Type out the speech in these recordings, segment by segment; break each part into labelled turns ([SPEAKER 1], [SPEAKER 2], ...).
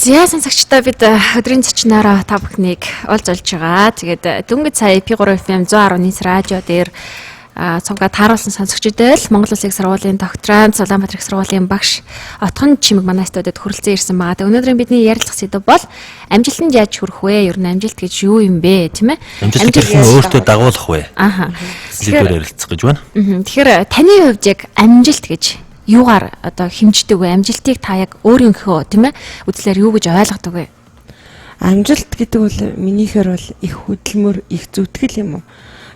[SPEAKER 1] За сонсогчдоо бид өдрийн зочноор та бүхнийг олж байгаа. Тэгээд дөнгөж сая P3 FM 110.9 радио дээр цуглаад тааруулсан сонсогчдоо л Монгол Улсын их сургуулийн докторант Улаанбаатар их сургуулийн багш Отхон Чимэг манай студид хүрэлцэн ирсэн байгаа. Тэгээд өнөөдрийн бидний ярилцах сэдэв бол амжилтанд яаж хүрэх вэ? Ер нь амжилт гэж юу юм бэ, тийм ээ?
[SPEAKER 2] Амжилт гэсэн өөртөө дагуулах вэ?
[SPEAKER 1] Ааха.
[SPEAKER 2] Сэдвээр ярилцах гэж байна.
[SPEAKER 1] Тэгэхээр таны хувьд яг амжилт гэж юугаар одоо хэмждэг вэ? Амжилтыг та яг өөрийнхөө тийм ээ үзлээр юу гэж ойлгодог вэ?
[SPEAKER 3] Амжилт гэдэг бол минийхээр бол их хөдөлмөр, их зүтгэл юм уу?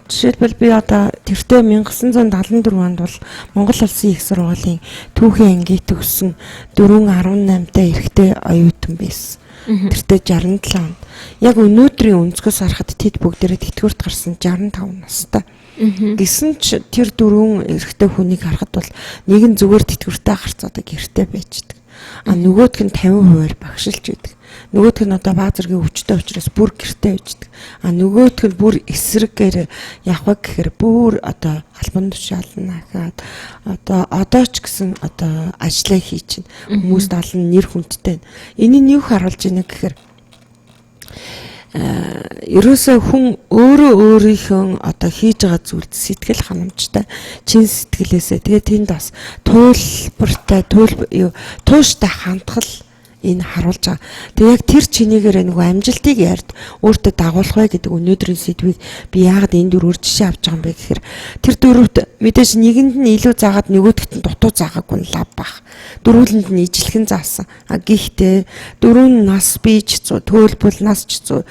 [SPEAKER 3] Жишээлбэл би одоо тэртээ 1974 онд бол Монгол Улсын их сургуулийн түүхийн ангийг төгссөн 4-18-тай эрэгтэй оюутан байсан. Тэртээ 67 онд. Яг өнөөдрийн өнцгөөс харахад тэд бүгдээрээ тэтгэврт гарсан 65 настай. Гэсэн ч тэр дөрвөн эрэгтэй хүнийг харахад бол нэг нь зүгээр тэтгэвртэй гарцаадаг гэртэй байждаг. Нөгөөх нь 50% багшилж байдаг. Нөгөөх нь одоо баазаргийн өвчтөй учраас бүр гэртэй байждаг. Нөгөөх нь бүр эсрэгээр явах гэхээр бүр одоо албан тушаална хаад одоо ч гэсэн одоо ажиллаа хийж чинь хүмүүст олон нэр хүндтэй. Энийг юу харуулж байна гэхээр ерөөсөө хүн өөрөө өөрийнхөө одоо хийж байгаа зүйлд сэтгэл ханамжтай чин сэтгэлээсээ тэгээд тэнд бас тууштай хандгал энэ харуулж байгаа. Тэгээ яг тэр чинээгээр нөгөө амжилтыг ярьд өөртөө дагуулах вэ гэдэг өнөөдрийн сэдвийг би яагаад энэ дөрвөр жишээ авч байгаа юм бэ гэхээр тэр дөрөвт мэдээж нэгэнд нь илүү заагаад нөгөөдөгт нь дутуу заагаагүй нь лав бах. Дөрвөлөнд нь ижлэхэн заасан. Гэхдээ дөрвөн нас би ч зүү, төөлбөл нас ч зүү,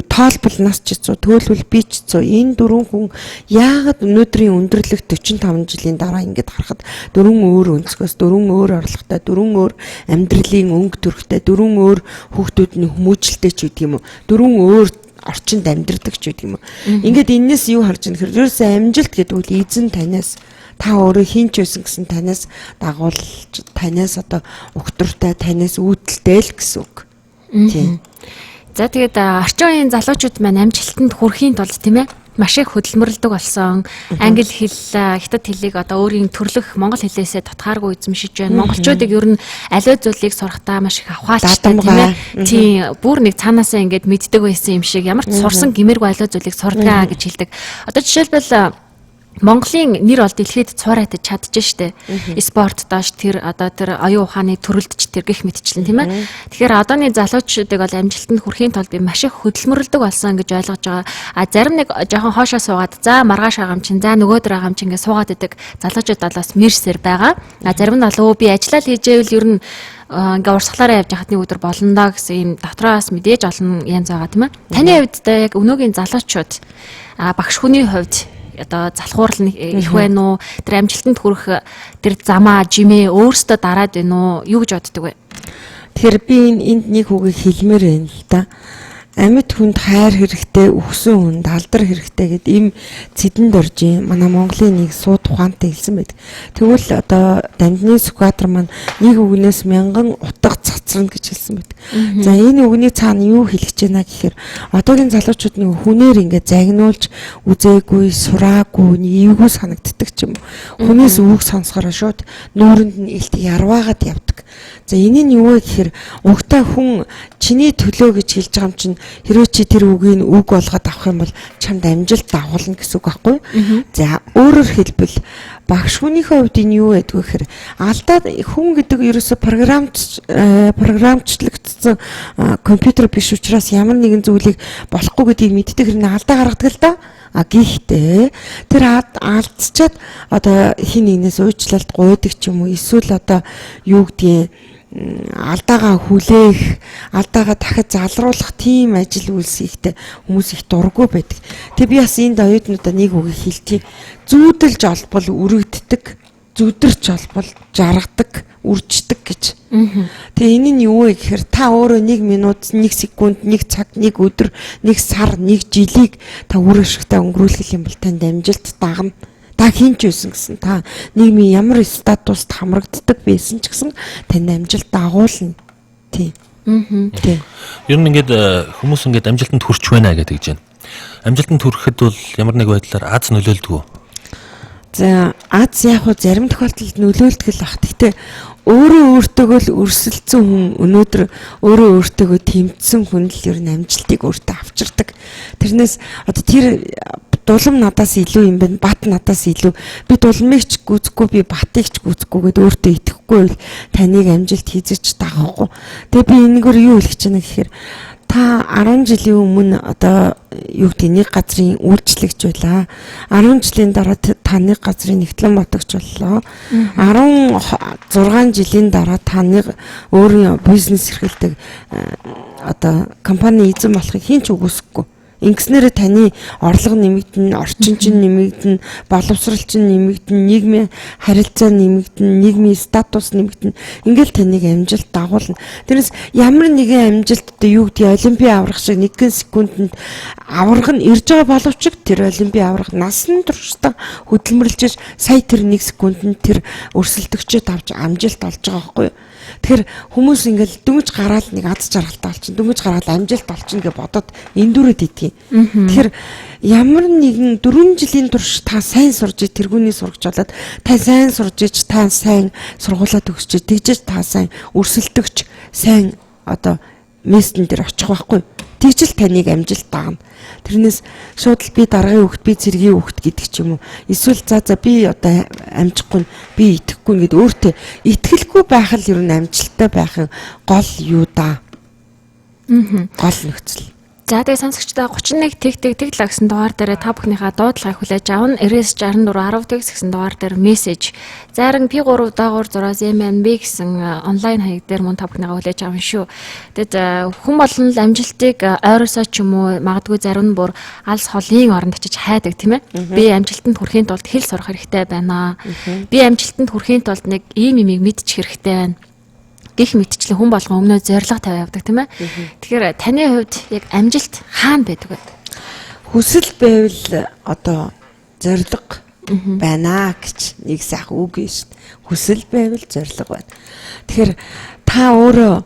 [SPEAKER 3] тоолбол нас ч зүү, төөлбөл би ч зүү. Энэ дөрвөн хүн яагаад өнөөдрийн өндөрлөх 45 жилийн дараа ингэж харахад дөрвөн өөр өнцгөөс, дөрвөн өөр орлоготой, дөрвөн өөр амьдралын өнгө төрхтэй, дөрвөн өөр хүүхдүүдний хүмүүжлтэй ч гэдэг юм уу. Дөрвөн өөр орчинд амьдардаг ч гэдэг юм уу. Ингээд энэс юу харж байгаа нөхөр ерөөсөө амжилт гэдэг үл эзэн танаас та өөрөө хинч байсан гэсэн танаас дагуулж танаас одоо өгтөртэй танаас үүдэлтэй л гэсэн үг. Тийм.
[SPEAKER 1] За тэгээд орчин үеийн залуучууд маань амжилтанд хүрэхийн тулд тийм ээ маш их хөдөлмөрлөдөг болсон. Англи хэл, хятад хэлийг одоо өөрийн төрлөх монгол хэлээсээ тутгааргүй эзэмшиж байна. Монголчуудыг ер нь аливаа зүйлийг сурахтаа маш их авахаалчтай тийм ээ. Тийм бүр нэг цаанаасаа ингэж мэддэг байсан юм шиг ямар ч сурсан гэмээргүй аливаа зүйлийг сурдгаа гэж хэлдэг. Одоо жишээлбэл Монголын нэр бол дэлхийд цуурайтаж чадчих штэ. Спорт доош тэр одоо тэр оюун ухааны төрөлдөж тэр гих мэтчлэн тийм ээ. Тэгэхээр одооны залуучуудыг бол амжилтанд хүрэхийн тулд би маш их хөдөлмөрлөдөг болсон гэж ойлгож байгаа. Зарим нэг жоохон хоошоо суугаад за маргааш агамчин за нөгөөдөр агамчин гэж суугаад идэг залуучууд бол бас мэрсэр байгаа. Зарим нь бол би ажиллаа л хийжээвэл ер нь ингээ урсгалаараа явж хахад нэг өдөр болно даа гэсэн юм дотроос мэдээж олон янз байгаа тийм ээ. Таны хувьд яг өнөөгийн залуучууд багш хүний хувьд одоо залхуурал их байна уу? Тэр амжилтанд хүрэх тэр замаа, жимээ өөрсдөө дараад байна уу? Юу гэж боддог вэ?
[SPEAKER 3] Тэгэхээр би энд нэг үгийг хэлмээр байна л да. Амьд хүнд хайр хэрэгтэй, өгсөн хүнд алдар хэрэгтэй гэд ийм цэдэнд орж юм. Манай Монголын нэг сууд ухаантай хэлсэн байдаг. Тэгвэл одоо Дамжны Сүхбаатар маань нэг үгнээс 1000 утга цацрна гэж хэлсэн байдаг. За энэ үгний цаана юу хэлэж байна гэхээр одоогийн залуучууд нэг хүнээр ингээд загнуулж үзээгүй, сураагүй, эвгүй санагддаг ч юм уу. Хүнээс үг сонсохоор шууд нүүрэнд нь илт ярваагаад явдаг. За энэ нь юу вэ гэхээр угтаа хүн чиний төлөө гэж хэлж байгаа юм чинь хэрвээ чи тэр үгийг үг болгоод авах юм бол чамд амжилт дагуулна гэсэн үг байхгүй. За өөрөөр хэлбэл багш хүнийхээ хувьд энэ юу байдг вэ гэхээр алдаа хүн гэдэг ерөөсө програмчлагдсан компьютер биш учраас ямар нэгэн зүйлийг болохгүй гэдгийг мэддэг хэрнээ алдаа гаргадаг л да. Гэхдээ тэр алдчихад одоо хин нэгнээс уучлалт гуйдаг ч юм уу эсвэл одоо юу гэдгийг алдаагаа хүлээх, алдаагаа дахиад залруулах тийм ажил үйлс хийхдээ хүмүүс их дурггүй байдаг. Тэгээ би бас энд оюутнуудаа нэг үгийг хэлчихье. Зүүдэлж олбол үрэгддэг, зүдэрч олбол жаргадаг, үрждэг гэж. Тэгээ энэ нь юу вэ гэхээр та өөрөө 1 минут, 1 секунд, 1 цаг, 1 өдөр, 1 сар, 1 жилийг та үр ашигтай өнгөрүүлэх юм бол танд амжилт дагна. Та хинч байсан гэсэн та нийгмийн ямар статуст хамрагддаг байсан ч гэсэн танд амжилт дагуулна. Тийм. Тийм.
[SPEAKER 2] Ер нь ингээд хүмүүс ингээд амжилтанд хүрч байна гэдэг гэж байна. Амжилтанд хүрэхэд бол ямар нэг байдлаар аз нөлөөлдөг үү?
[SPEAKER 3] За аз яг хөө зарим тохиолдолд нөлөөлдөг л бах. Гэхдээ өөрөө өөртөөгөө л өрсөлдсөн хүн өнөөдөр өөрөө өөртөөгөө тэмцсэн хүн л ер нь амжилтыг өөртөө авчирдаг. Тэрнээс одоо тэр дулам надаас илүү юм байна, бат надаас илүү. Би дулмыг ч гүцэхгүй, би батыг ч гүцэхгүй гэдээ өөртөө итгэхгүй бол таныг амжилт хийзэж дагахгүй. Тэгээ би энэгээр юу хэлэх гэж байна гэхээр та 10 жилийн өмнө одоо юу гэдэг нэг газрын үйлчлэгч байлаа. 10 жилийн дараа та нэг газрын нэгтлэн ботогч боллоо. 16 жилийн дараа та нэг өөрийн бизнес эрхэлдэг одоо компани эзэн болохыг хэн ч үгүйсэхгүй. Ингэснээр таны орлого нэмэгдэн, орчин чинь нэмэгдэн, боловсрал чинь нэмэгдэн, нийгмийн харилцаа нэмэгдэн, нийгмийн статус нэмэгдэн. Ингээл таныг амжилт дагуулна. Тэрнээс ямар нэгэн амжилт одоо юу гэдгийг олимпийн аврах шиг 1 секундэд аврах нь ирж байгаа боловч тэр олимпийн аврах насан туршдаа хөдөлмөрлөж сая тэр 1 секундэд тэр өрсөлдөгчөд авч амжилт олж байгаа байхгүй юу? Тэгэхээр хүмүүс ингээл дөнгөж гараад нэг аз жаргалтай болчихно. Дөнгөж гараад амжилт олчихно гэж бодоод эндүрээд идэгий. Тэгэхээр ямар нэгэн 4 жилийн турш та сайн сурж тэргүүний сурагч болоод та сайн сурж та сайн сургуулаа төгсөж тэгжээж та сайн өрсөлдөгч сайн одоо мессен дээр очих байхгүй. Тэгжэл таныг амжилт дагна. Тэрнээс шууд л би дараагийн хүүхэд, би зэргийн хүүхэд гэдэг ч юм уу. Эсвэл за би одоо амжихгүй, би итгэхгүй гэдэг өөртөө итгэлгүй байх л ер нь амжилттай байхын гол юу да. Гол нөхцөл.
[SPEAKER 1] За тэгээ сонсогчдоо 31 тэг гэсэн дугаар дээр та бүхнийхээ дуудлагыг хүлээж авна. 9964 10 гэсэн дугаар дээр мессеж. Зарим P3 дагуур 6 MNB гэсэн онлайн хаяг дээр мөн та бүхнийхээ хүлээж авна шүү. Тэгээд хүн болгон л амжилтыг ойросоо ч юм уу магадгүй зарим нь бүр алс холын оронд очиж хайдаг тийм ээ. Би амжилтанд хүрэхийн тулд хэл сурах хэрэгтэй байна. Би амжилтанд хүрэхийн тулд нэг ийм юмыг мэдчих хэрэгтэй байна. Гэх мэтчлэн хүн болгон өмнөө зориг тавиа явдаг тийм ээ. Тэгэхээр таны хувьд яг амжилт хаана байдаг вэ?
[SPEAKER 3] Хүсэл байвал одоо зориг байна гэж нэг сайхан үг юм шүү дээ. Хүсэл байвал зориг байна. Тэгэхээр та өөрөө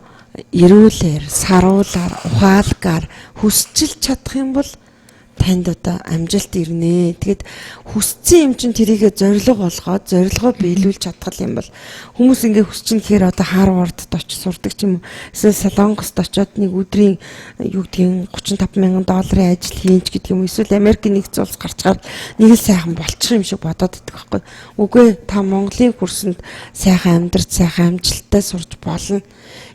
[SPEAKER 3] эрүүлэр, саруулаар, ухаалгаар хүсчил чадах юм бол танд одоо амжилт ирнэ. Тэгэд хүссэн юм чинь тэрийгэ зориг болгоод зорилгоо биелүүлж чадхал юм бол хүмүүс ингээ хүсчин гэхээр одоо Харвардд очиж сурдаг ч юм уу. Эсвэл Солонгост очиод нэг өдрийн юу гэдгийг $35,000 ажил хийнч гэдэг юм. Эсвэл Америкийн нэгдсэн улс гарчгаар нэг л сайхан болчих юм шиг бодоод идэх байхгүй. Үгүй та Монголын курсанд сайхан амьдрах, сайхан амжилттай сурч болно.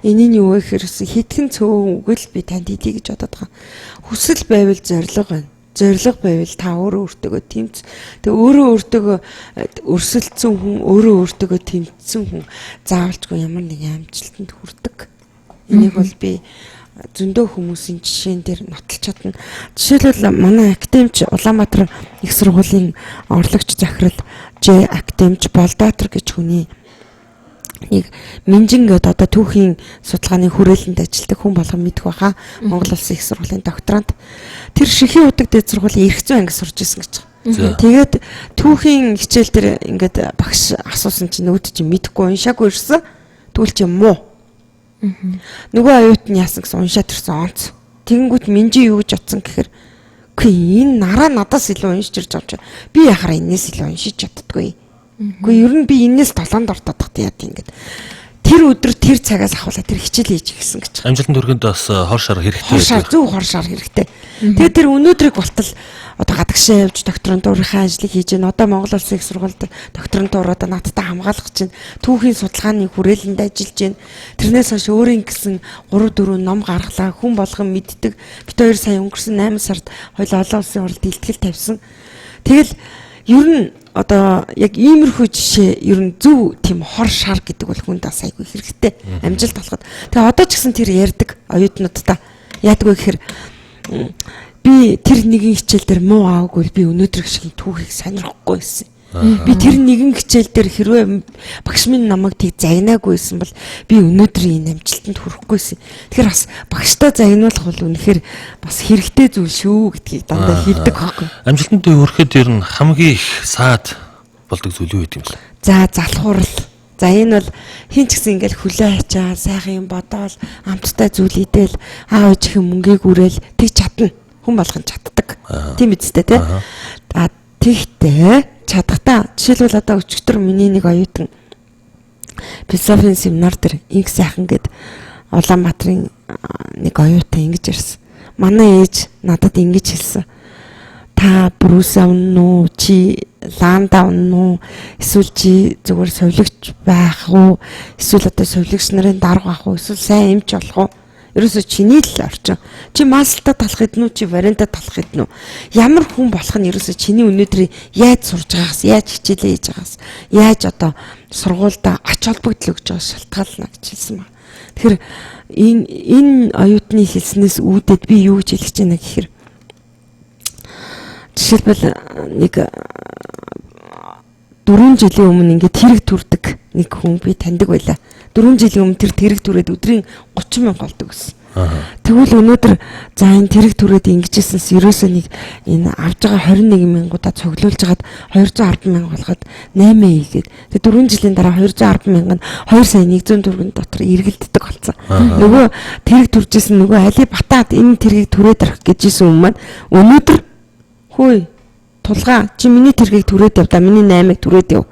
[SPEAKER 3] Энийн юу вэ гэхээр хитгэн цөөн үгэл би танд хийе гэж бодоод байгаа. Хүсэл байвал зориг байна. Зориг байвал та өөрөө өөртөөгөө тэмц. Тэгээ өөрөө өөртөөгөө өрсөлдсөн хүн, өөрөө өөртөөгөө тэмцсэн хүн заавалжгүй ямар нэгэн амжилтанд хүрдэг. Энийг бол би зөндөө хүмүүсийн жишээн дээр нотолж чадна. Жишээлбэл манай академич Улаанбаатар их сургуулийн орлогч захирал Ж академич Болдатар гэж хүний нэг Минжин гэдэг одоо түүхийн судалгааны хүрээлэнд ажилладаг хүн болгон мэдэх байхаа. Монгол Улсын их сургуулийн докторант. Тэр Шихийн удаг дээд сургуулийн эрх зүйн анги сурж исэн гэж байгаа. Тэгээд түүхийн хичээл дээр ингээд багш асуусан чинь өөд чинь мэдэхгүй уншаагүй ирсэн. Тэгвэл чи муу. Нөгөө аюут нь яасан гэсэн уншаад ирсэн онц. Тэгэнгүүт Минжи юу гэж бодсон гэхээр үгүй энэ нараа надаас илүү уншиж ирж байгаа юм чи. Би яхаар энэс илүү уншиж чаддаггүй. Гэхдээ ер нь би энэс толоонд ортодох яад ингээд тэр өдөр тэр цагаас ахуулаад тэр хичээл хийж гисэн гэж.
[SPEAKER 2] Амжилтанд хүрэхэд бас хор шар хэрэгтэй.
[SPEAKER 3] Хор шар зөв хор шар хэрэгтэй. Тэгээд тэр өнөөдрийг болтол одоо гадагшаа явж докторантурынхаа ажлыг хийж гэн. Одоо Монгол Улсын их сургуульд докторантураа надтай хамгаалах чинь түүхийн судалгааны хүрээлэнд ажиллаж гэн. Тэрнээс хойш өөрийн гэсэн 3-4 ном гаргалаа. Хүн болгон мэддэг. Бид хоёр сая өнгөрсөн 8 сард хоёул олон улсын уралд илтгэл тавьсан. Тэгэл ер нь одоо яг иймэрхүү жишээ ер нь зөв тийм хор шар гэдэг бол хүнд бас айгүй хэрэгтэй амжилт олоход. Тэгээ одоо ч гэсэн тэр ярьдаг оюутнуудтай яадаг вэ гэхээр би тэр нэгэн хичээл дээр муу аагүй би өнөөдөр шиг түүхийг сонирхгүй байсан. Би тэр нэгэн хичээл дээр хэрвээ багш минь намайг тийг загнаагүйсэн бол би өнөөдөр энэ амжилтанд хүрэхгүйсэн. Тэгэхээр бас багштай загнуулах бол үнэхээр бас хэрэгтэй зүйл шүү гэдгийг дандаа хэлдэг байхгүй.
[SPEAKER 2] Амжилтанд хүрэхэд ер нь хамгийн их саад болдог зүйл юу гэдэг юм бэ?
[SPEAKER 3] За залхуурал. За энэ бол хин ч гэсэн ингээл хүлээ хачаа, сайхан юм бодоол, амттай зүйл идэл, аав ээжийн мөнгийг үрээл тэг чадна. Хүн болгон чаддаг. Тийм үстэй тий. А тэгтээ чадахтаа жишээлбэл одоо өчигдөр миний нэг оюутан философийн семинар дээр инх сайхан гэд Улаанбаатарын нэг оюутан ингэж ирсэн. Манай ээж надад ингэж хэлсэн. Та брус авна уу? Чи ланда авна уу? Эсвэл чи зүгээр совилогч байх уу? Эсвэл одоо совилогч нарын дарга байх уу? Эсвэл сайн эмч болох уу? Ерөөсө чиний л орчин. Чи маслта талах хэднүү, чи варианта талах хэднүү. Ямар хүн болох нь ерөөсө чиний өнөөдрийг яаж сурж байгаагаас, яаж хичээлээ хийж байгаагаас, яаж одоо сургуультай ач холбогдол өгж байгаас шалтгаална гэж хэлсэн байна. Тэгэхээр энэ оюутны хэлснээс үүдээд би юу гэж хэлэх гэж байна гэхээр жишээлбэл нэг 4 жилийн өмнө ингээд хэрэг төрдөг нэг хүн би таньдаг байлаа. 4 жилийн өмнө тэр тэрэг түрээд өдрийн 30 мянга болдог гэсэн. Тэгвэл өнөөдөр за энэ тэрэг түрээд ингэжсэнс ерөөсөө нэг энэ авж байгаа 21 мянгуудаа цуглуулж хагаад 210 мянга болгоод 8 хийгээд тэг 4 жилийн дараа 210 мянга нь 2 сая 100 төгрөгийн дотор эргэлддэг болсон. Нөгөө тэрэг түржсэн нөгөө али батаад энэ тэргийг түрээд арах гэжсэн юм маань өнөөдөр хөөе тулгаа чи миний тэргийг түрээд яв да миний 8-ыг түрээд яв.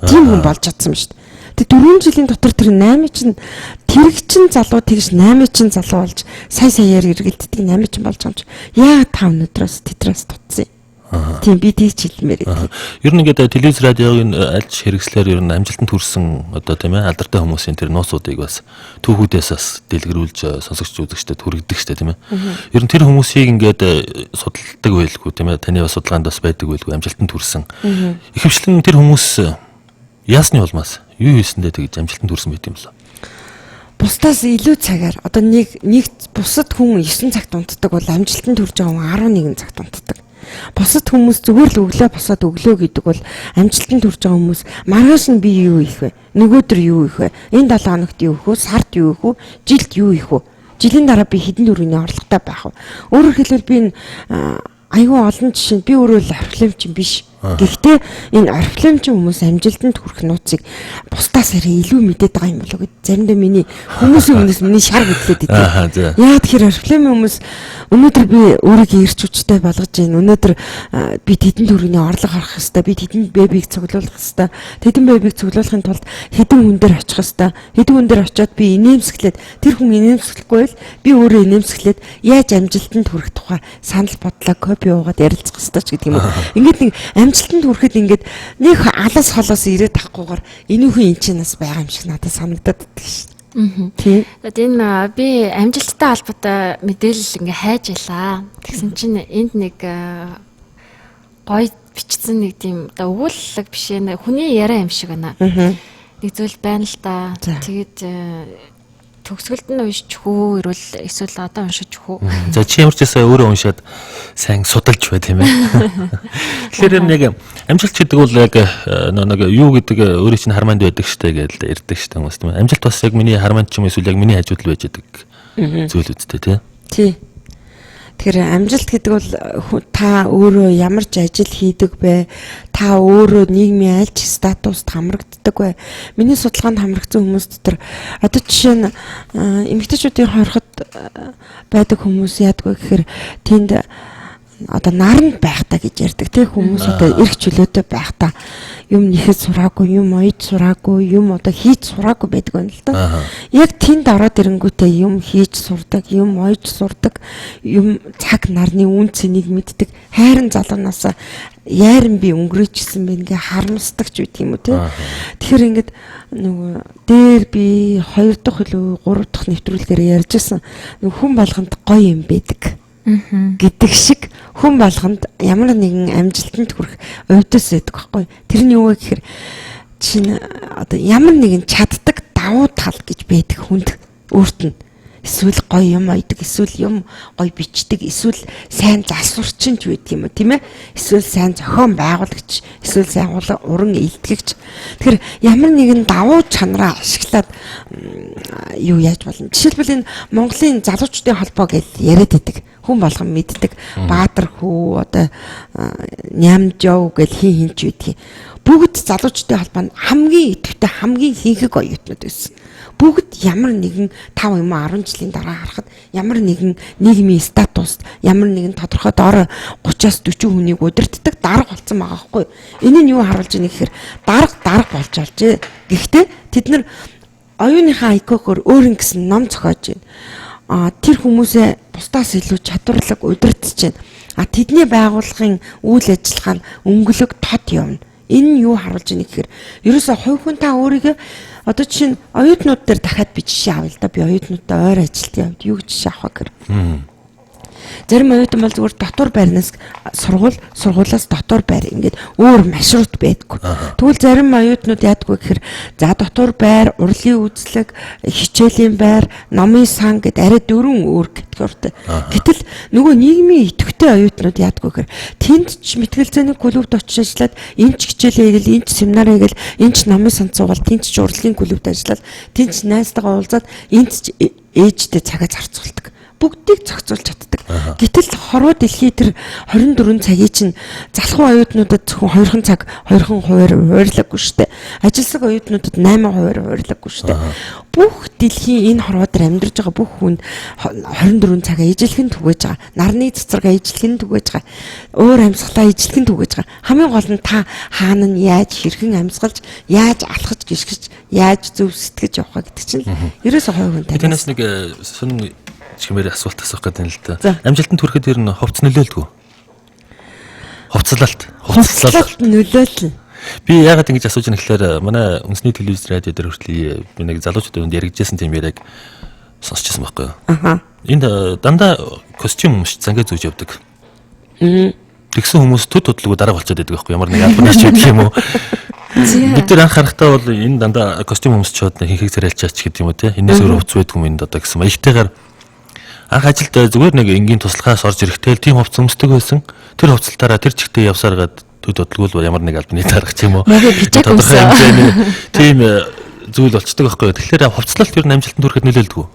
[SPEAKER 3] Тийм хүн болж чадсан шүү дээ. Тэг 4 жилийн дотор тэр 8 чинь тэрэг чин залуу тэгш 8 чин залуу болж сая саяар эргэлддэг 8 чин болж байгаа юм чи. Яагаад та өнөөдрөөс тэдрээс тутсан юм. Тийм би тийч хэлмээр байдаг.
[SPEAKER 2] Ер нь ингээд телевиз радиогийн альж хэрэгслэр ер нь амжилтанд хүрсэн одоо тийм ээ алдартай хүмүүсийн тэр нууцуудыг бас түүхүүдээс бас дэлгэрүүлж сонсогч үзэгчдэд хүргэдэг штэ тийм ээ. Ер нь тэр хүмүүсийг ингээд судалдаг байлгүй тийм ээ. Таны бас судалгаанд бас байдаг байлгүй амжилтанд хүрсэн. Ихэвчлэн тэр хүмүүс яасны улмаас юу хийсэндээ тэгж амжилтанд хүрсэн байт юм бэ?
[SPEAKER 3] Бусдаас илүү цагаар одоо нэг бусад хүн 9 цагт унтдаг бол амжилтанд хүрж байгаа хүн 11 цагт унтдаг. Бусад хүмүүс зүгээр л өглөө босоод өглөө гэдэг бол амжилтанд хүрж байгаа хүмүүс маргааш нь би юу хийх вэ? Нөгөөдөр юу хийх вэ? Энэ 7 хоногт юу хийх вэ? Сард юу хийх вэ? Жилд юу хийх вэ? Жилийн дараа би хэдэн төгрөгийн орлоготой байх вэ? Өөрөөр хэлбэл би айгүй олон жишээ би өөрөө л орхиломч юм биш. Гэхдээ энэ орхиломч хүмүүс амжилтанд хүрэх нууцыг бусдаас арай илүү мэдээд байгаа юм болоо гэж заримдаа миний хүмүүсийн өмнөөс миний шар хөдлөөд идэв. Яа тэгэхээр орхиломын хүмүүс өнөөдөр би өөрийгөө эрч хүчтэй болгож байна. Өнөөдөр би тэдэн төгрөгийн орлого харах хэвээр, би тэдэн бэбиг цуглуулах хэвээр, тэдэн бэбиг цуглуулахын тулд хэдэн хүн дээр очих хэвээр, хэдэн хүн дээр очиод би инээмсэглээд тэр хүн инээмсэглэхгүй л би өөрөө инээмсэглээд яаж амжилтанд хүрэх тухай санал бодлоо копи уугаад ярилцах хэвээр ч гэдэг юм уу. Ингээд нэг амжилтанд хүрэхэд ингээд нэг алас холоос ирээд тахгүйгээр энүүхэн эн чинь бас байгаа юм шиг надад санагдаад байдаг шин. Тийм.
[SPEAKER 1] Энэ би амжилттай холбоотой мэдээлэл ингээ хайж илаа. Тэгсэн чинь энд нэг гоё бичсэн нэг тийм оо өгүүлэг биш ээ. Хүний яриа юм шиг байна. Нэг зүйл байна л да. Тэгээд төгсгөлд нь уншиж хөө эрүүл эсвэл одоо уншиж хөө.
[SPEAKER 2] За чи ямар ч байсан өөрөө уншаад сайн судалж бай тийм ээ. Тэгэхээр нэг амжилт гэдэг бол яг нэг юу гэдэг өөрөө чинь харманд байдаг штэ гэж ярьдаг штэ хүмүүс тийм ээ. Амжилт бас яг миний харманд ч юм эсвэл яг миний хажууд л байж байгаа зүйл үстэй тийм.
[SPEAKER 3] Тий. Тэгэхээр амжилт гэдэг бол та өөрөө ямар ч ажил хийдэг бэ? Та өөрөө нийгмийн аль ч статуст хамрагддаг вэ? Миний судалгаанд хамрагдсан хүмүүс дотор одоо жишээ нь эмэгтэйчүүдийн хорхот байдаг хүмүүс яадгүй гэхээр тэнд одоо наранд байхтаа гэж ярьдаг тийм хүмүүс одоо эрх чөлөөтэй байхтаа юм нэхэд сураагүй, юм ойд сураагүй, юм одоо хийж сураагүй байдаг юм л да. Яг тэнд ороод ирэнгүүтээ юм хийж сурдаг, юм ойд сурдаг, юм цаг нарны үн цэнийг мэддэг. Хайрын залуунаас яаран би өнгөрөөчсөн бэ ингээ харамсдаг ч үт юм уу тийм. Тэгэхээр ингээд нөгөө дээр би 2 дахь хөлөө 3 дахь нэвтрүүлгээр ярьжсэн хүн болгонд гоё юм байдаг гэдэг шиг хүн болгонд ямар нэгэн амжилтанд хүрэх увдас байдаг байхгүй. Тэр нь юу вэ гэхээр чинь одоо ямар нэгэн чаддаг давуу тал гэж байдаг хүнд өөрт нь эсвэл гоё юм ойдаг, эсвэл юм гоё бичдэг, эсвэл сайн засварчин ч байдаг юм уу тийм ээ. Эсвэл сайн зохион байгуулагч, эсвэл сайн уран илтгэгч. Тэгэхээр ямар нэгэн давуу чанараа ашиглаад юу яаж болно. Жишээлбэл энэ Монголын залуучдын холбоо гэж яриад байдаг. Хүн болгон мэддэг Баатар хүү одоо Нямжов гэж хин ч үдгийг бүгд залуучдын холбоонд хамгийн идэвхтэй хамгийн хийхэг оюутнууд байсан. Бүгд ямар нэгэн 5 юм 10 жилийн дараа харахад ямар нэгэн нийгмийн статус, ямар нэгэн тодорхой доор 30-аас 40 хүнийг удирддаг дарга болсон байгаа хгүй. Энэ нь юу харуулж байна гэхээр дарга болж олжээ. Гэхдээ Тэд нар оюуныхаа IQ-гоор өөр ингэсэн ном зохиож байна. Тэр хүмүүсээ бусдаас илүү чадварлаг удирдах байна. Тэдний байгууллагын үйл ажиллагаа нь өнгөлөг тод явна. Энэ нь юу харуулж байна гэхээр ерөөсөө хувь хүн та өөрийгөө одоо жишээ нь оюутнууд дээр дахиад би жишээ авъя л да. Би оюутнуудтай ойр ажилт явд. Юу гэж жишээ авах гэхээр зарим оюутан бол зүгээр дотор байрнаас сургуулиас дотор байр ингээд өөр маршрут байдаггүй. Тэгвэл зарим оюутнууд яадаггүй гэхээр за дотор байр, урлын үзлэг, хичээлийн байр, номын сан гэд арай дөрвөн өөр категоритой. Гэтэл нөгөө нийгмийн идэвхтэй оюутнууд яадаггүй гэхээр тэнд ч мэтгэл зүйн клубт очиж ажиллаад энэ ч хичээлээ хийгээл, энэ ч семинар хийгээл, энэ ч номын сан цугаал, тэнд ч урлагийн клубт ажиллаад, тэнд ч найзтайгаа уулзаад, энд ч ээжтэй цагаа зарцуулдаг. Бүгдийг зохицуулж чаддаг. Гэтэл хорвоо дэлхий тэр 24 цагийг чинь залхуу оюутнуудад зөвхөн 2 цаг 2 хувиар хуваарлаагүй штэ. Ажилсаг оюутнуудад 8 хувиар хуваарлаагүй штэ. Бүх дэлхийн энэ хорвоо дээр амьдарч байгаа бүх хүн 24 цагаа ижилхэн түгэж байгаа. Нарны цэцэргээ ижилхэн түгэж байгаа. Өөр амьсгалаа ижилхэн түгэж байгаа. Хамгийн гол нь та хаана нь яаж хэрхэн амьсгалж, яаж алхаж гიშгэж, яаж зөв сэтгэж явах гэдэг чинь ерөөсөө хой хүн тань.
[SPEAKER 2] Танаас нэг сонин чимээр асуулт асуух гэдэг юм л да. Амжилтанд хүрэхэд ер нь хувцс нөлөөлдөг үү? Хувцлалт
[SPEAKER 3] нөлөөлнө.
[SPEAKER 2] Би яагаад ингэж асууж байгаа гэхээр манай үндэсний телевиз радио дээр хүртэл би нэг залуучуудад яригджсэн тийм яриаг сонсчихсан байхгүй юу? Энд дандаа костюм өмсч зангаа зүүж явдаг. Тэгсэн хүмүүс төд тодлого дараа болчиход байдаг байхгүй юу? Ямар нэг албан ч гэдэг юм уу? Бид тэр анх харахтаа бол энэ дандаа костюм өмсчод хинхийг царайлчаач гэдэг юм уу те? Энээс өөр хувцс байдгүй юм энэ одоо гэсэн маягтайгаар анх ажилд зүгээр нэг энгийн туслахаас орж ирэхдээ тийм хувцс өмсдөг байсан. Тэр хувцалтаараа тэр чигтээ явсаар гад төд бодлогол ямар нэг албаны дарах ч юм уу. Тийм зүйл болчдөг байхгүй юу. Тэгэхээр хувцлалт ер нь амжилтанд хүрэхэд нөлөөлдөг үү?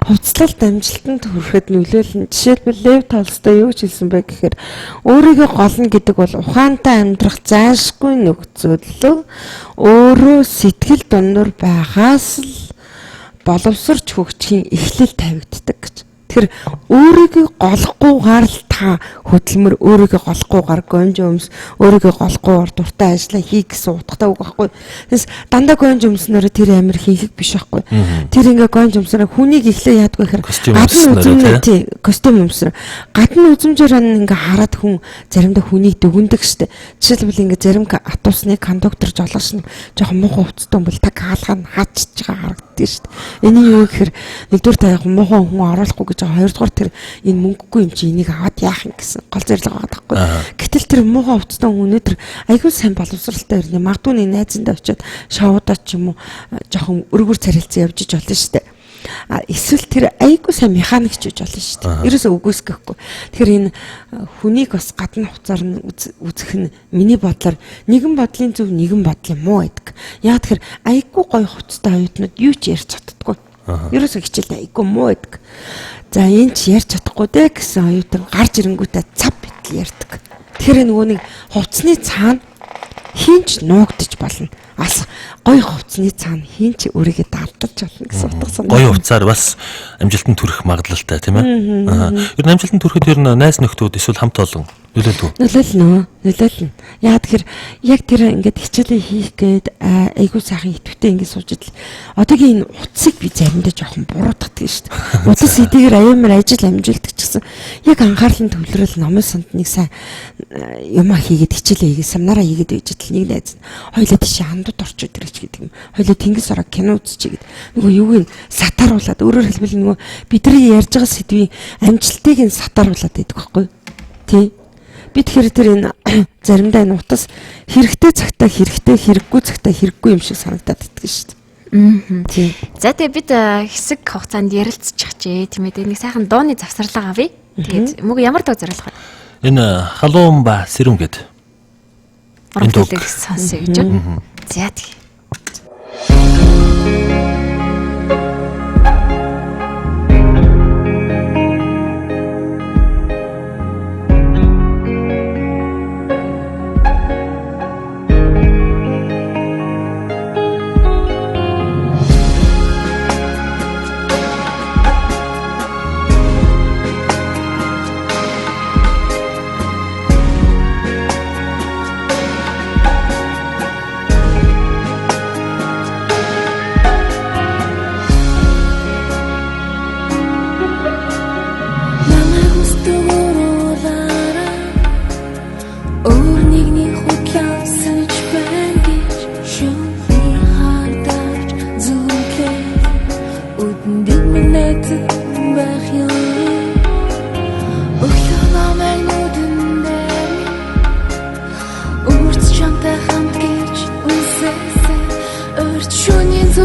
[SPEAKER 3] Хувцлалт амжилтанд хүрэхэд нөлөөлнө. Жишээлбэл Лев Толстой юу ч хэлсэн бэ гэхээр өөрийгөө голно гэдэг бол ухаантай амьдрах заашгүй нөхцөлөг өөрөө сэтгэл дундуур байгаас л боловсрч хөгжихийн эхлэл тавигддаг гэж. Тэгэхээр өөрийгөө голохгүйгээр л та хөдөлмөр өөрийгөө голохгүйгээр гонж өмс өөрийгөө голохгүйгээр дуртай ажиллаа хий гэсэн утгатай үг байхгүй. Тэс дандаа гонж өмснөөр тэр амир хийхийг биш байхгүй. Тэр ингээ гонж өмснөөр хүнийг эхлээ яадгүй гэхээр костюм өмснөр гадны үзмжээр ингээ хараад хүн заримдаа хүнийг дүгндэг штэ. Жишээлбэл ингээ зарим автобусны кондуктор жолооч нь жоохон муухай хувцастай бол та хаалгаа нь хаачж байгаа харагддаг штэ. Эний юу гэхээр нэгдүгээр та яг муухай хүн оруулахгүй гэж хоёрдугаар тэр энэ мөнгөгүй юм чи энийг аваад яах юм гэсэн гол зорилго байгаа байхгүй. Гэтэл тэр муухай хувцастай хүн өнөөдөр айгүй сайн боловсралтай ирнэ. Магадгүй нэг найзандаа очиод шоудаа ч юм уу жоохон өргөр царилцсан явж иж болно шүү дээ. Эсвэл тэр айгүй сайн механикч гэж болно шүү дээ. Ерөөсөө үгүйсгэхгүй. Тэгэхээр энэ хүнийг бас гадна хуцаар нь үзэх нь миний бодлоор нэгэн бодлын зөв нэгэн бодлын муу байдаг. Яа тэгэхээр айгүй гоё хувцастай оюутнууд юу ч ярьж чаддаггүй. Ерөөсөө хичээлдээ айгүй муу байдаг. За энэ ч ярьж чадахгүй дээ гэсэн оюутан гарч ирэнгүүтээ цав битл ярьдаг. Тэгэхээр нөгөө нэг хувцсны цаана хинч нуугдчих болно. Ас гоё хувцсны цаана хинч өөрийгөө давталж болно гэсэн утга санаа.
[SPEAKER 2] Гоё хувцаар бас амжилтанд хүрэх магадлалтай тийм ээ. Ер нь амжилтанд хүрэхэд ер нь найз нөхдүүд эсвэл хамт олон нөлөөлдөг.
[SPEAKER 3] Нөлөөлнө. Яа тэгэхээр яг тэр ингээд хичээлээ хийх гээд айгүй сайхан идэвхтэй ингээд сууж идэл. Одоогийн энэ утсыг би заримдаа жоохон буруутгадаг шүү дээ. Утас эдгээр аяамаар ажил амжилтдаг ч гэсэн яг анхаарлын төвлөрөл номын санд нэг сайн юмаа хийгээд хичээлээ хийгээд семинараа хийгээд байж идэл нэг найз хоёлаа тийш хандууд орчууд ирэх гэдэг юм. Хоёлаа тэнгис ороо кино үзчихье гэдэг. Нөгөө юуг нь сатааруулаад өөрөөр хэлбэл нөгөө бидний ярьж байгаа сэдвийн амжилтыг нь сатааруулаад байдаг байхгүй юу? Тий. Би тэгэхээр тэр энэ заримдаа энэ утас хэрэгтэй цагтаа хэрэгтэй, хэрэггүй цагтаа хэрэггүй юм шиг санагдаад идэг шүү дээ. Тийм.
[SPEAKER 1] За тэгээ бид хэсэг хугацаанд ярилцчихжээ. Тийм ээ. Нэг сайхан дууны завсарлага авъя. Тэгээд мөг ямар дуу зориулах вэ?
[SPEAKER 2] Энэ халуумба сэрүүн гэдэг.
[SPEAKER 1] Урагдлыг сонсъё гэж байна. За тэгээ.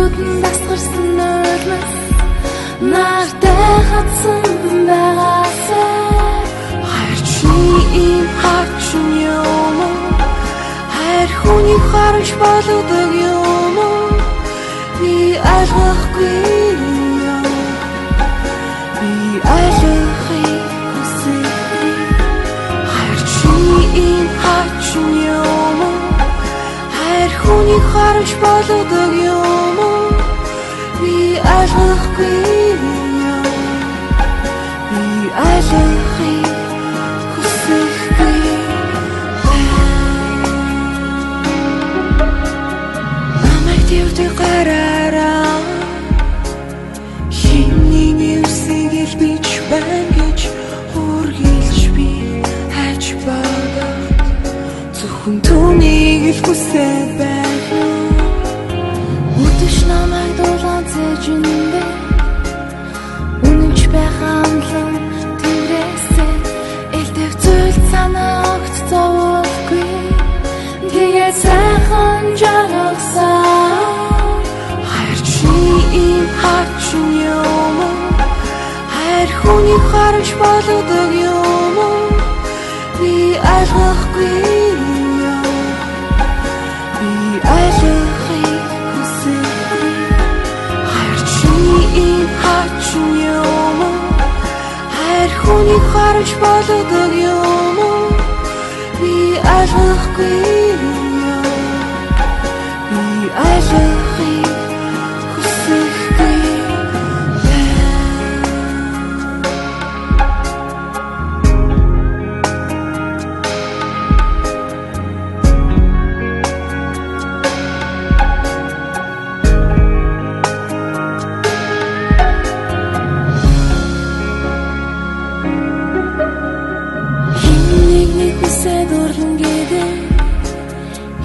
[SPEAKER 4] Хажуудан дасгарсан нулимс нартай хатсан байгаасай хайрчны ийм хачин юм хайр хүний харж болдог юм би ойлгохгүй юм би ойлгохыг хүсэхгүй хайрчны ийм хачин юм хайр хүний харж болдог юм би ойлгохгүй юм би ойлгохыг хүсэхгүй намайг дэвдэг гараараа хинний нэрсийг л бич байна гэж үргэлж би хайж байгаа зөвхөн түүнийг л хүсээд байна үдэш намайг дуулан цэжиндэ үнэнч байхамлан тэрээсээ элдэх зүйл санаа огт зовоогүй тэгээ сайхан жаргасан хайрчны ийм хачин юм хайр хүний харж болдог юм би ойлгохгүй юм би ойлгохыг хүсэхгүй хайрчны ийм хачин юм хайр хүний харж болдог юм би ойлгохгүй юм би ойлгохыг хүсэхгүй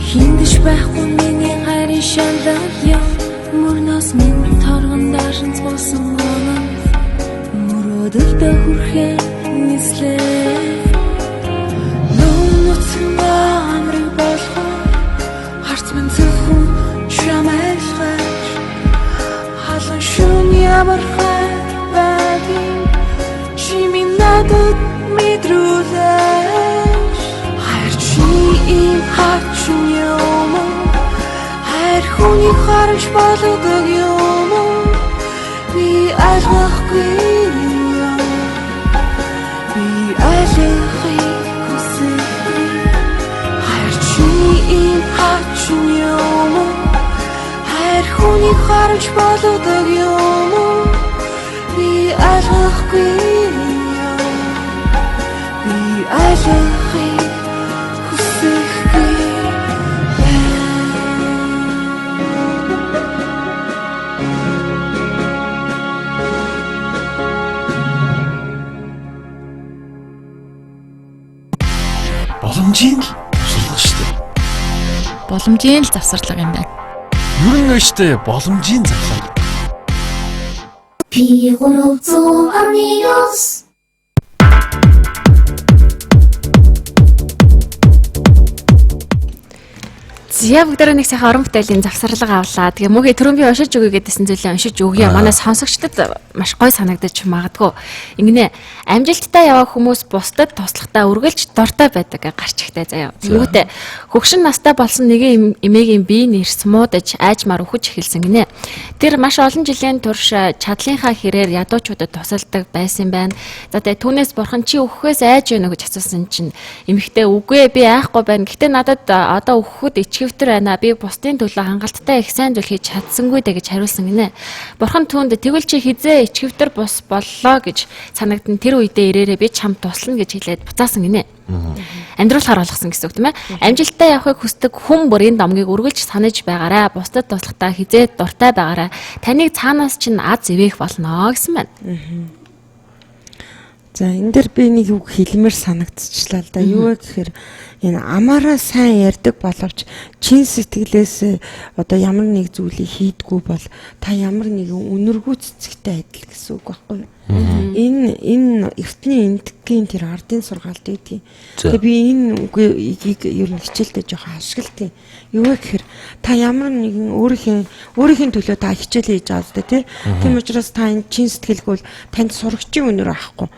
[SPEAKER 4] хиндэж байхгүй миний хайрын шанлаг яа мөрнөөс минь торгон дашин цуусан гонон мөрөөдөлдөө хүрхээ нислээ нууцгаа амрыг болгоо харц минь зөвхөн чамайлгаж халан шүн ямар хайр багийн чи минь надад мэдрүүлээш хайрчны ийм хачин юм хайр хүний харж болдог юм би ойлгохгүй юм би ойлгохыг хүсэхгүй хайрчны ийм хачин юм хайр хүний харж болдог юм би ойлгохгүй юм би ойлгохыг хүсэхгүй
[SPEAKER 5] боломжийн л тусалдаг шүү дээ.
[SPEAKER 6] Боломжийн л завсарлага юм байна.
[SPEAKER 5] Ер нь өштэй боломжийн завсарлага.
[SPEAKER 4] P300 amigos.
[SPEAKER 1] Зя бүгдээрээ нэг сайхан орон бүтээлийн завсарлага авлаа. Тэгээ мөгээ түрүүн би уншиж өгье гэдсэн зүйлээ уншиж өгье. Манай сонсогчдод маш гоё санагдаж магадгүй. Ингэнэ амжилттай яваа хүмүүс бусдад туслахтаа үргэлж дортой байдаг гарч ихтэй заяа. Тэгвэл хөгшин настай болсон нэгэн эмээгийн бие нэрс муудаж айжмаар үхэж эхэлсэн гинэ. Тэр маш олон жилийн турш чадлынхаа хэрээр ядуучуудад тусалдаг байсан байна. За тэгээ түүнээс бурхан чи үхэхээс айж гэнэ гэж асуусан чинь эмэгтэй үгүй би айхгүй байна. Гэхдээ надад одоо үхэхэд ичгэвтер байна. Би бусдын төлөө хангалттай их сайн зүйл хийж чадсангүй дэ гэж хариулсан гинэ. Бурхан түүнд тэгвэл чи хизээ ичгэвтер бус боллоо гэж санагдан тэр үедээ ирээрээ би чамд туслана гэж хэлээд буцаасан гинэ. Амьдруулахаар болгосон гэсэн үг тийм ээ. Амжилттай явахыг хүсдэг хүн бүрийн домгийг үргэлж санаж байгаарай. Бусдад туслахтаа хизээ дуртай байгаарай. Таныг цаанаас чинь аз ивэх болно гэсэн байна.
[SPEAKER 3] За энэ дэр би нэг үг хэлмээр санагдчихлаа л да. Юу вэ гэхээр энэ амаараа сайн ярьдаг боловч чин сэтгэлээс одоо ямар нэг зүйлийг хийдгүү бол та ямар нэгэн үнэргүй цэцэгтэй адил гэсэн үг байхгүй юу? Энэ эртний эндгийн тэр ардын сургаалт гэдэг. Тэгээ би энэ үгийг ер нь хичээлдээ жоохон ашигладаг. Юу вэ гэхээр та ямар нэгэн өөрийнхөө төлөө та хичээл хийж байгаа зү тий. Тийм учраас та энэ чин сэтгэлгүй бол танд сурагчийн үнэр авахгүй.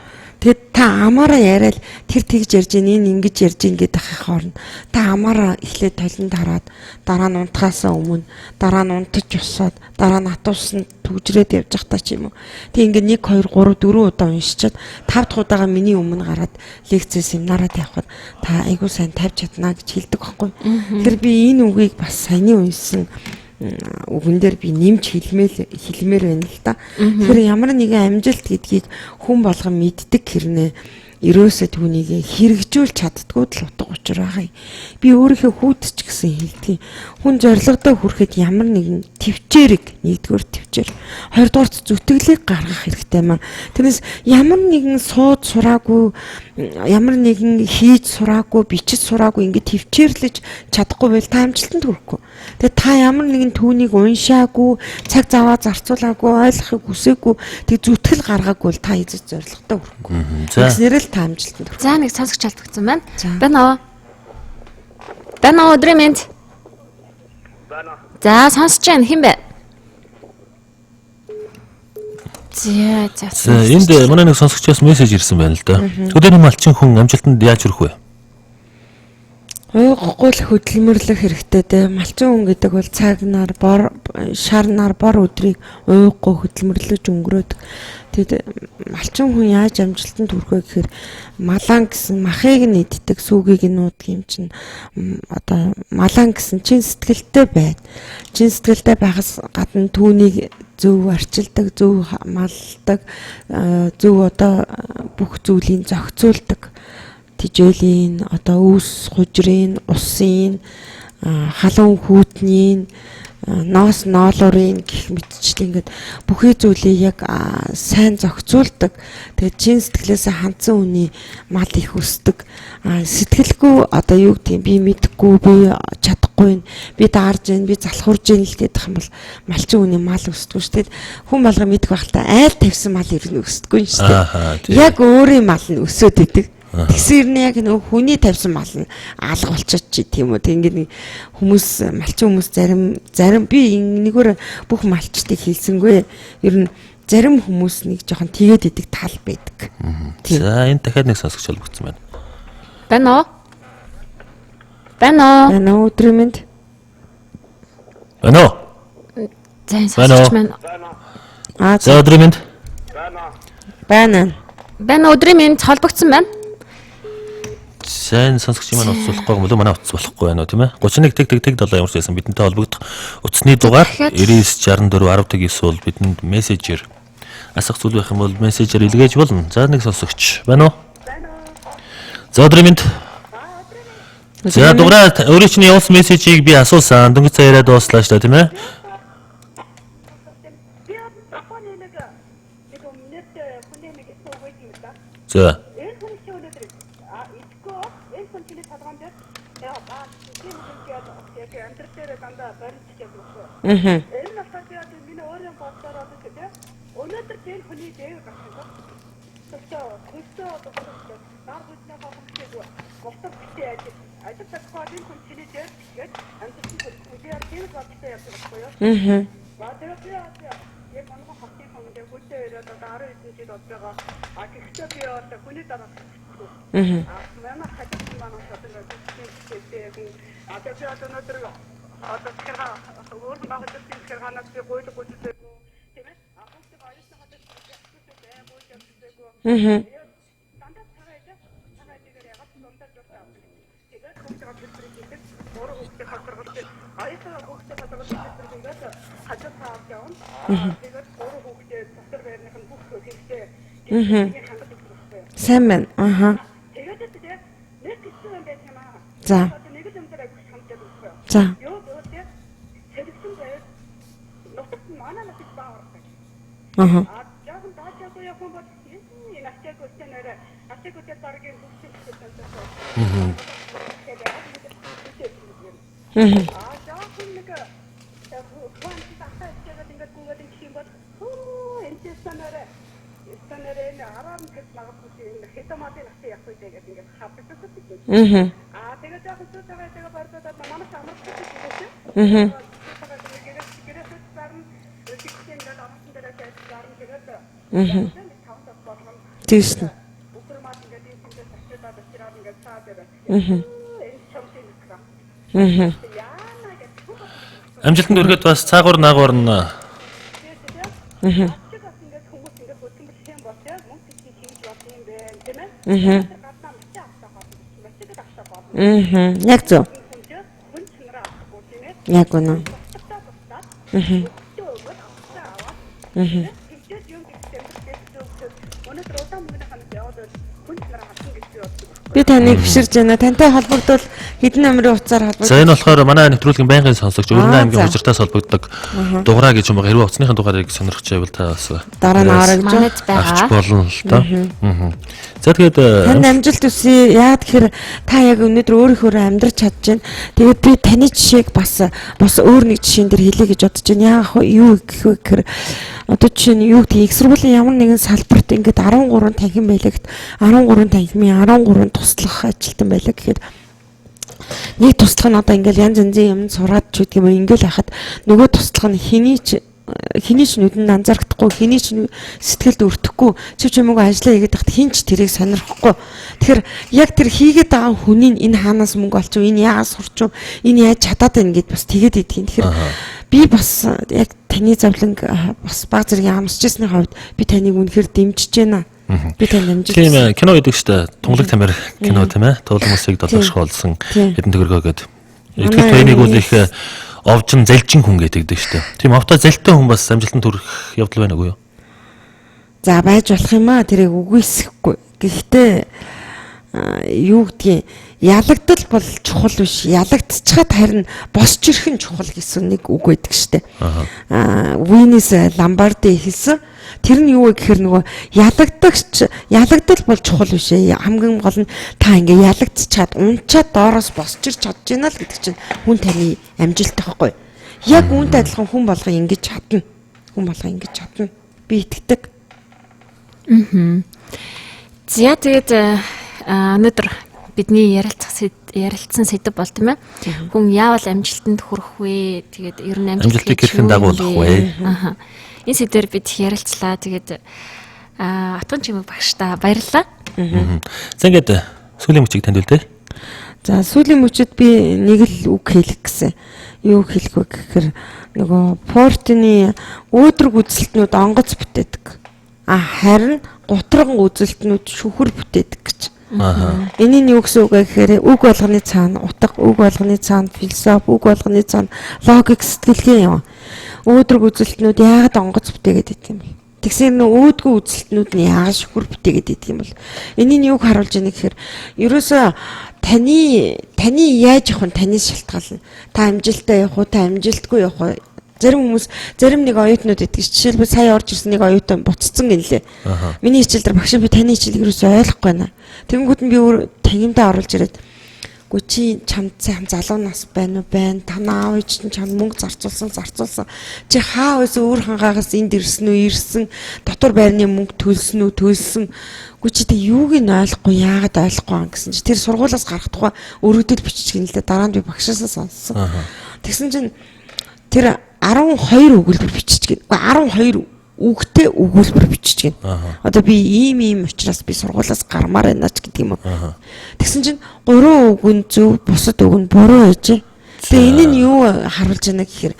[SPEAKER 3] Тэгээд та амаараа яриад тэр тэгж ярьж ийн ингэж ярьж ийн гэдэг ахын хооронд та амаараа эхлээд толинд хараад дараа нь унтахаасаа өмнө дараа нь унтаж усаад дараа нь атуусан түгжрээд явж захтаа ч юм уу. Тэг ингээд 1 2 3 4 удаа уншичаад 5 дахь удаага миний өмнө гараад лекц семинараа тавихад та айгуу сайн тавьж чадна гэж хэлдэг байхгүй. Тэгэхээр би энэ үгийг бас саяны уншсан үгэн дээр би нэмж хэлмээр байна л да. Тэгэхээр ямар нэгэн амжилт гэдгийг хүн болгон мэддэг хэрнээ ерөөсөө түүнийг хэрэгжүүлж чаддгүй л утга учир байгаа. Би өөрийнхөө хүүтч гэсэн хэлдэг. Хүн зорилгодоо хүрэхэд ямар нэгэн төвчээрэг, нэгдүгээр төвчээр, хоёрдугаар зүтгэлийг гаргах хэрэгтэй маа. Тэрнээс ямар нэгэн сууд сураагүй, ямар нэгэн хийж сураагүй, бичиж сураагүй ингээд төвчээрлэж чадахгүй байл та амжилтанд хүрэхгүй. Тэгээ та ямар нэгэн түүнийг уншаагүй, цаг заваа зарцуулаагүй, ойлгохыг хүсээгүй, тэг зүтгэл гаргаагүй бол та эзэж зорилгодоо хүрэхгүй. Тэгснээр л та амжилтанд хүрэх.
[SPEAKER 1] За нэг сонсогч алдагдсан байна. Байна уу өдрийн мэнд. За сонсож байна хэн бэ? За
[SPEAKER 2] энд манай нэг сонсогчоос мессеж ирсэн байна л да. Өдөрний малчин хүн амжилтанд яаж хүрэх вэ?
[SPEAKER 3] Уйггүй л хөдөлмөрлөх хэрэгтэй дээ. Малчин хүн гэдэг бол цаг нар, шар нар, бор өдрийг уйггүй хөдөлмөрлөж өнгөрөөдөг. Тэгэд малчин хүн яаж амжилтанд хүрэх вэ гэхээр малаан гэсэн махыг нь иддэг, сүгийг нь нуудаг юм чинь одоо малаан гэсэн чин сэтгэлтэй байна. Чин сэтгэлтэй байгаас гадна түүнийг зөв арчилдаг, зөв малдаг, зөв одоо бүх зүйлийг зохицуулдаг. Тижээлийн одоо үүс хужрын, усын, халуун хүүтний, ноос ноолуурын гэх мэтчлэн ингээд бүхий зүйлийг яг сайн зохицуулдаг. Тэгээд чин сэтгэлээсээ хандсан үний мал их өсдөг. Сэтгэлгүй одоо юу гэдэг би мэдэхгүй, би чадахгүй, би даарж гин, би залхуурж гин л гэдэг юм бол малчин үний мал өсдөг шүү дээ. Хүн болго мэдэх байхaltaа айл тавьсан мал ирнэ өсдөггүй шүү дээ. Яг өөрийн мал нь өсөд идэг. Тэгсэр нь яг нөх хүний тавьсан мал нь алга болчиход чи тийм үү. Тэг ингээд хүмүүс малчин хүмүүс зарим би нэгөр бүх малчтыг хэлсэнгүй. Ер нь зарим хүмүүс нэг жоохон тэгээд идэг тал байдаг.
[SPEAKER 2] За энэ дахиад нэг сонсогч холбогдсон байна.
[SPEAKER 1] Байна уу? Байна уу өдрийн мэнд.
[SPEAKER 2] Байна уу?
[SPEAKER 1] За сонсогч маань.
[SPEAKER 2] За өдрийн мэнд.
[SPEAKER 3] Байна
[SPEAKER 1] өдрийн мэнд холбогдсон байна.
[SPEAKER 2] Сайн сонсогч маань утас болохгүй юм уу? Манай утас болохгүй байна уу тийм ээ? 31 тэг 7 ямар ч байсан бидэнтэй холбогдох утасны дугаар 9964 10 9 бол бидэнд мессежээр асах зүйл байх юм бол мессежээр илгээж болно. За нэг сонсогч байна уу? За өдрийн мэнд. За дугаар өөрийн чинь явуулсан мессежийг би асуусан. Дөнгөж цаа яриад дууслаа шүү дээ тийм ээ? За
[SPEAKER 3] сайн байна. За. Аа.
[SPEAKER 7] жоохон доошоо явах юм бол энэ ачааг үстэнээр ачааг үстэй дараагийн бүстэй гэсэн юм. Жоохон нэг хуан тахтай ачаагаад ингээд гүгээд юм бол энэ станаар энэ арам гэж магадгүй энэ хэтэматын ачаа явах үү гэдэг ингээд хавдаг гэсэн. Тэгээд жоохон цуцагаа тэгээ бардаад манай самар гэсэн.
[SPEAKER 3] Тийш нь.
[SPEAKER 2] Амжилтанд хүрэхэд бас цаагуур наагуур нь
[SPEAKER 3] Яг зөв. Яг үнэ. Би таныг биширж байна. Тантай холбогдвол хэдэн номерын утсаар холбогдсон.
[SPEAKER 2] За энэ болохоор манай нэвтрүүлгийн байнгын сонсогч Өргөн аймгийн хужиртаас холбогддог дугаараа гэж юм байгаа. Хэрвээ утасныхын дугаарыг сонирхож байвал та бас
[SPEAKER 3] дараа нь авч
[SPEAKER 1] манайд байгаа.
[SPEAKER 2] болно л доо. За тэгээд
[SPEAKER 3] танд амжилт хүсье. Яагаад тэгэхээр та яг өнөөдөр өөрийнхөө амьдрч чадж байна. Тэгээд би таны жишээг бас өөр нэг жишээн дээр хэлье гэж бодож байна. Яах вэ? Юу гэх вэ гэхээр одоо жишээ нь юу гэдэг их сургуулийн ямар нэгэн салбарт ингээд 13 танхим байлаа гэхэд 13 танхимын 13 туслах ажилтан байлаа гэхэд нэг туслах нь одоо ингээл янз янзын юм сураад ч гэдэг юм ингээл хахад нөгөө туслах нь хэний ч нүдэнд анзаарахгүй хэний ч сэтгэлд өртөхгүй чи чимээгүй ажиллаа хийгээд тахт хин ч тэрийг сонирхгүй тэгэхээр яг тэр хийгээд байгаа хүний энэ хаанаас мөнгө олчих вэ энэ яагаас сурч вэ энэ яаж чадаад байна гэд бас тэгээд идэх юм тэгэхээр би бас яг таны зовлонг бас баг зэрэг амсчихсны хувьд би таныг үнэхээр дэмжиж байна. Би тань дэмжиж.
[SPEAKER 2] Тийм кино гэдэг чинь тунгалаг тамир кино тийм ээ. Туул хүмүүсийг долоошх болсон хэдэн төгрөгөө гээд. Итгэл тойныг бол их овжин залжин хүн гэдэг шүү дээ. Тийм авто залтай хүн бас амжилтанд хүрэх явдал байна уу юу?
[SPEAKER 3] За байж болох юм аа тэрийг үгүйсэхгүй. Гэхдээ юу гэдгийг ялагдал бол чухал биш. Ялагдчихад харин босч ирэх нь чухал гэсэн нэг үг байдаг штэ. Винис Ламбарди хэлсэн. Тэр нь юу вэ гэхээр нөгөө ялагдал бол чухал биш ээ. Хамгийн гол нь та ингээ ялагдчихад унчаад доороос босч ирч чадж байна л гэдэг чинь хүн таны амжилт таахгүй. Яг үүнтэй адилхан хүн болго ингэж чадна. Хүн болго ингэж чадна. Би итгэдэг.
[SPEAKER 1] За тэгээд өнөөдөр бидний ярилцсан сэдэв бол тийм ээ. Хүн яавал амжилтанд хүрэх вэ? Тэгээд ер нь
[SPEAKER 2] амжилтыг хэрхэн дагуулах вэ?
[SPEAKER 1] Энэ сэдвээр бид ярилцлаа. Тэгээд Атган чимэг багштай баярлалаа.
[SPEAKER 2] За ингээд сүүлийн мөчийг танд үлдээ.
[SPEAKER 3] За сүүлийн мөчөд би нэг л үг хэлэх гэсэн. Юу хэлэх вэ гэхээр нөгөө Портны өөдрөг үзэлтнүүд онгоц бүтээдэг. Харин гутран үзэлтнүүд шүхэр бүтээдэг гэж. Энэ нь юу гэсэн үг вэ гэхээр үг болгоны цаана утга, үг болгоны цаана философи, үг болгоны цаана логик сэтгэлгээ юм. Өөдрөг үзэлтнүүд яагаад онгоц бүтээгээд идэх юм бэ? Тэгсээр нөө өөдгөө үзэлтнүүд нь яагаад шүхэр бүтээгээд идэх юм бол? Энийг юуг харуулж яана гэхээр ерөөсөө таны яаж явах нь танаас шалтгаална. Та амжилттай явах уу, та амжилтгүй явах уу? Зарим нэг оюутнууд гэдэг жишээлбэл сая орж ирсэн нэг оюутан буццсан гэлээ. Миний хичээл дээр багш би таны хичээлийг юусоо ойлгохгүй байна. Тэнгүүд нь би өөр тангимдаа оруулж ирээд гү чи чамд сайн залуу нас байна уу байна. Танаа аав ээж чинь чамд мөнгө зарцуулсан. Чи хаа өс өөр хангаагаас энд ирсэн үү ирсэн. Дотор байрны мөнгө төлсөн үү төлсөн. Гү чи тэг юуг нь ойлгохгүй яагаад ойлгохгүй ан гэсэн чи тэр сургуулиас гарах тухай өргөдөл бичиж гинэлээ. Дараа нь би багшаасаа сонссон. Тэгсэн чинь тэр 12 өгүүлбэр бичиж гин. 12 үгтэй өгүүлбэр бичиж гин. Одоо би ийм учраас би сургуулиас гармаар байна ч гэдэг юм уу. Тэгсэн чинь 3 үг нь зөв, бусад үг нь буруу ээжээ. Тэгээ энэ нь юу харуулж байна гэхээр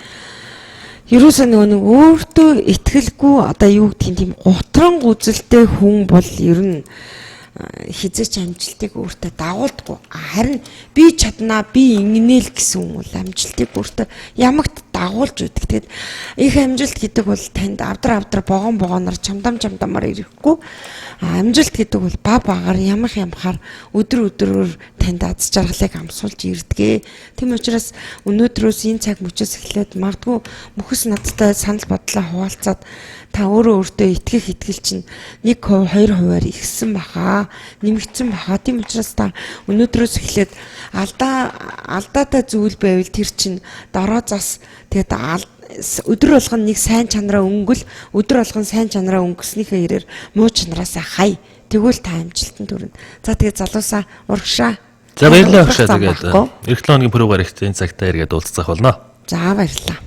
[SPEAKER 3] ерөөсөө нэг өөртөө итгэлгүй одоо юу гэдгийг тийм гутран үзэлтэй хүн бол ер нь хизээч амжилтыг өөртөө дагуулдаггүй. Харин би чаднаа, би ингэнэ л гэсэн хүн бол амжилтыг өөртөө ямагт дагуулж үүдэг. Тэгээд их амжилт гэдэг бол танд авдар богоноор чамдамаар ирэхгүй. Амжилт гэдэг бол багаар ямахаар өдрөөр танд аз жаргалыг амсуулж ирдэг. Тийм учраас өнөөдрөөс энэ цаг мөчөөс эхлээд магадгүй мөхс надтай санал бодлоо хуваалцаад та өөртөө итгэх итгэл чинь 1%, 2%-аар ихсэн баха, нэмэгдсэн баха. Тийм учраас та өнөөдрөөс эхлээд алдаатай зүйл байвал тэр чинь дараа зас тэгээд өдөр болгон нэг сайн чанараа өнгөл, өдөр болгон сайн чанараа өнгөснийхээ ирээр муу чанараасаа хай. Тэгвэл та амжилтанд хүрнэ. За тэгээд залуусаа урагшаа.
[SPEAKER 2] За баярлалаа багшаа. Тэгээд эх 7 хоногийн пүрэв гарагт энэ цагтаа ирээд уулзах болно.
[SPEAKER 3] За баярлалаа.